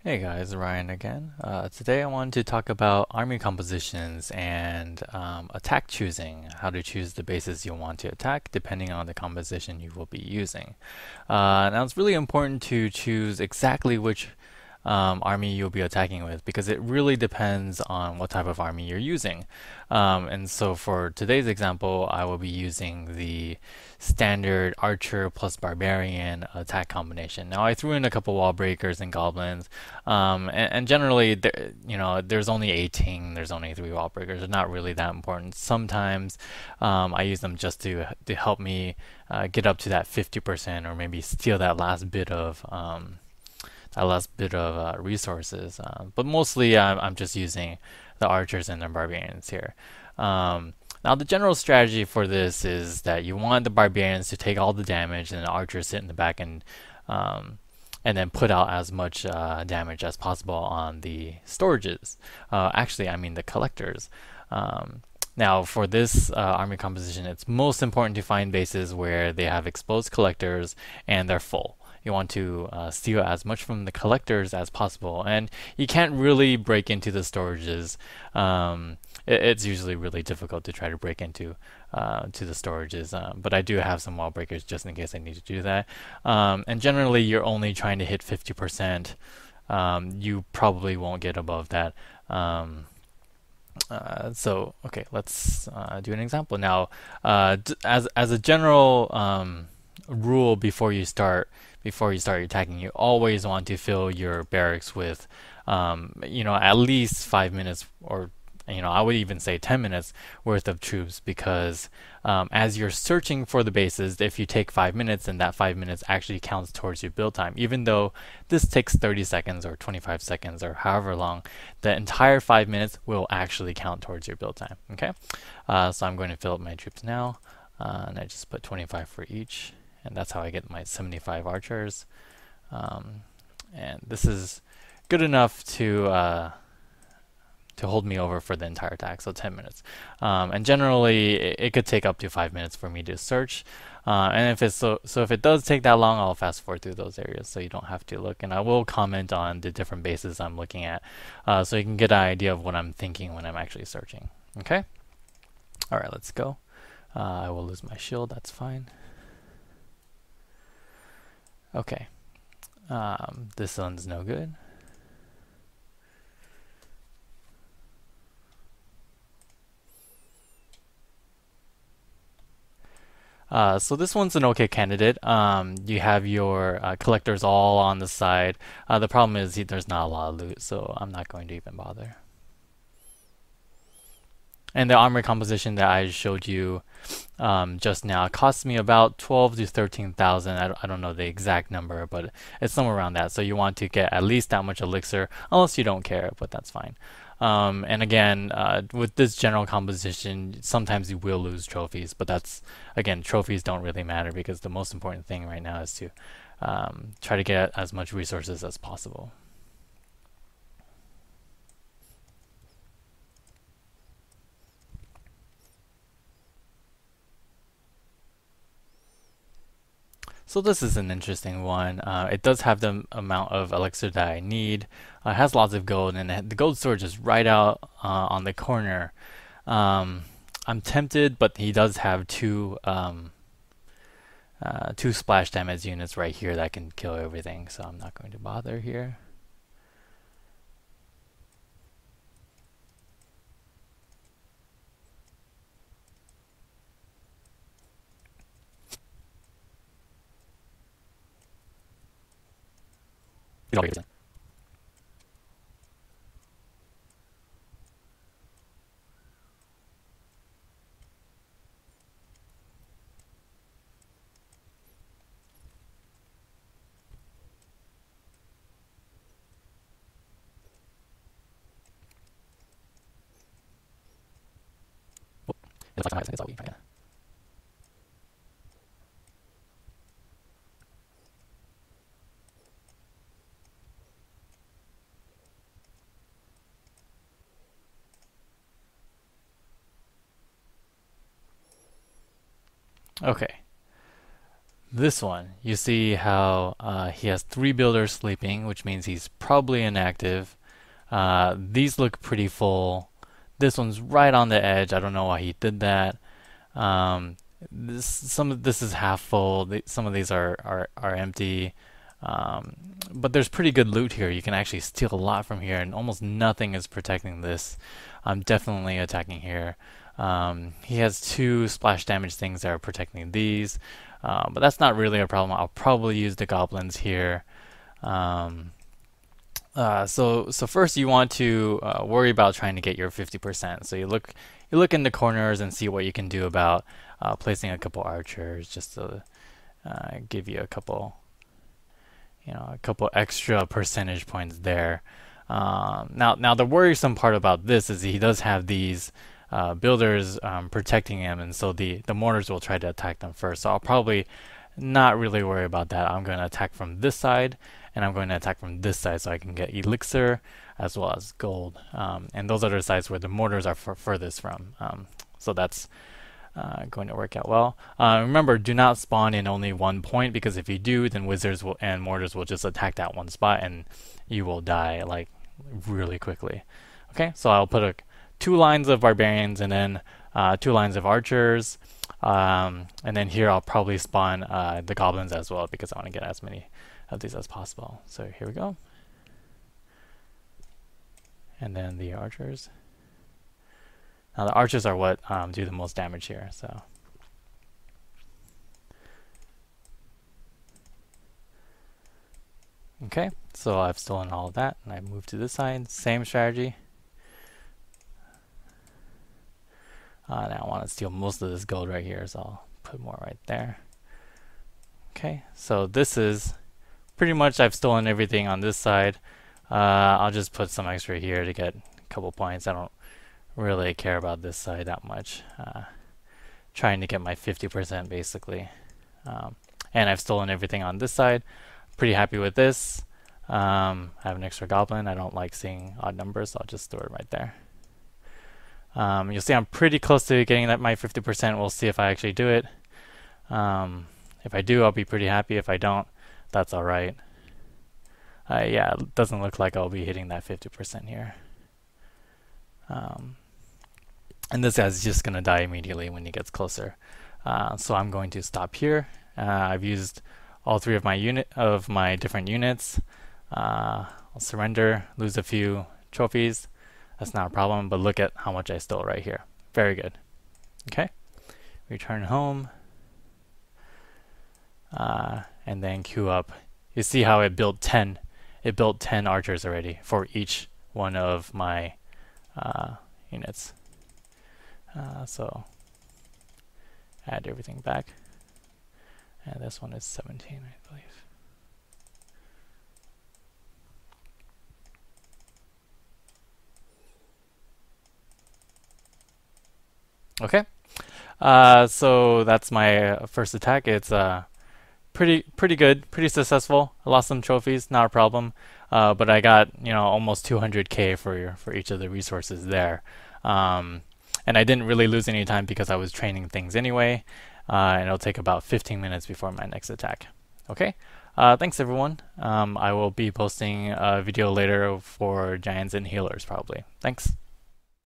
Hey guys, Ryan again. Today I wanted to talk about army compositions and attack choosing, how to choose the bases you want to attack depending on the composition you will be using. Now it's really important to choose exactly which army you'll be attacking with because it really depends on what type of army you're using. And so for today's example, I will be using the standard archer plus barbarian attack combination. Now I threw in a couple wall breakers and goblins, and generally, there's only 18. There's only 3 wall breakers. They're not really that important. Sometimes I use them just to help me get up to that 50% or maybe steal that last bit of resources. But mostly, I'm just using the archers and the barbarians here. Now, the general strategy for this is that you want the barbarians to take all the damage, and the archers sit in the back and then put out as much damage as possible on the storages. Actually, I mean the collectors. Now, for this army composition, it's most important to find bases where they have exposed collectors and they're full. You want to steal as much from the collectors as possible, and you can't really break into the storages. It's usually really difficult to try to break into to the storages, but I do have some wall breakers just in case I need to do that. And generally, you're only trying to hit 50%. You probably won't get above that. So okay, let's do an example now. As a general rule, before you start attacking, you always want to fill your barracks with, at least 5 minutes, or I would even say 10 minutes worth of troops, because as you're searching for the bases, if you take 5 minutes, then that 5 minutes actually counts towards your build time. Even though this takes 30 seconds or 25 seconds or however long, the entire 5 minutes will actually count towards your build time. Okay, so I'm going to fill up my troops now, and I just put 25 for each, and that's how I get my 75 archers. And this is good enough to hold me over for the entire attack, so 10 minutes. And generally, it could take up to 5 minutes for me to search. And if it does take that long, I'll fast forward through those areas so you don't have to look. And I will comment on the different bases I'm looking at, so you can get an idea of what I'm thinking when I'm actually searching. Okay? All right, let's go. I will lose my shield, that's fine. Okay. This one's no good. So this one's an okay candidate. You have your collectors all on the side. The problem is there's not a lot of loot, so I'm not going to even bother. And the armor composition that I showed you just now costs me about 12 to 13,000. I don't know the exact number, but it's somewhere around that. So you want to get at least that much elixir, unless you don't care, but that's fine. And again, with this general composition, sometimes you will lose trophies, but again, trophies don't really matter because the most important thing right now is to try to get as much resources as possible. So this is an interesting one. It does have the amount of elixir that I need. It has lots of gold, and the gold storage is right out on the corner. I'm tempted, but he does have two splash damage units right here that can kill everything, so I'm not going to bother here. Okay. this one, you see how he has 3 builders sleeping, which means he's probably inactive. These look pretty full. This one's right on the edge. I don't know why he did that. Some of this is half full. Some of these are empty. But there's pretty good loot here. You can actually steal a lot from here, and almost nothing is protecting this. I'm definitely attacking here. He has 2 splash damage things that are protecting these, but that's not really a problem. I'll probably use the goblins here. So first you want to worry about trying to get your 50%. So you look in the corners and see what you can do about placing a couple archers just to give you a couple extra percentage points there. Now the worrisome part about this is he does have these builders protecting him, and so the mortars will try to attack them first. So I'll probably not really worry about that. I'm going to attack from this side, and I'm going to attack from this side so I can get elixir as well as gold. And those are the sides where the mortars are furthest from. So that's going to work out well. Remember, do not spawn in only one point, because if you do, then wizards and mortars will just attack that one spot and you will die like really quickly. Okay, so I'll put 2 lines of barbarians and then 2 lines of archers. And then here I'll probably spawn the goblins as well, because I want to get as many of these as possible. So here we go. And then the archers. Now the archers are what do the most damage here. So okay, so I've stolen all of that, and I move to this side. Same strategy. Now I want to steal most of this gold right here, so I'll put more right there. Okay, so this is pretty much, I've stolen everything on this side. I'll just put some extra here to get a couple points. I don't really care about this side that much. Trying to get my 50% basically. And I've stolen everything on this side. Pretty happy with this. I have an extra goblin. I don't like seeing odd numbers, so I'll just store it right there. You'll see I'm pretty close to getting that my 50%. We'll see if I actually do it. If I do, I'll be pretty happy. If I don't, that's alright. Yeah, it doesn't look like I'll be hitting that 50% here. And this guy's just going to die immediately when he gets closer. So I'm going to stop here. I've used all 3 of my different units. I'll surrender, lose a few trophies. That's not a problem, but look at how much I stole right here. Very good. Okay, return home. And then queue up. You see how it built 10. It built 10 archers already for each one of my units. So add everything back. And this one is 17, I believe. Okay. So that's my first attack. It's pretty good, pretty successful. I lost some trophies, not a problem. But I got almost 200k for each of the resources there. And I didn't really lose any time because I was training things anyway. And it'll take about 15 minutes before my next attack. Okay. Thanks everyone. I will be posting a video later for giants and healers probably. Thanks.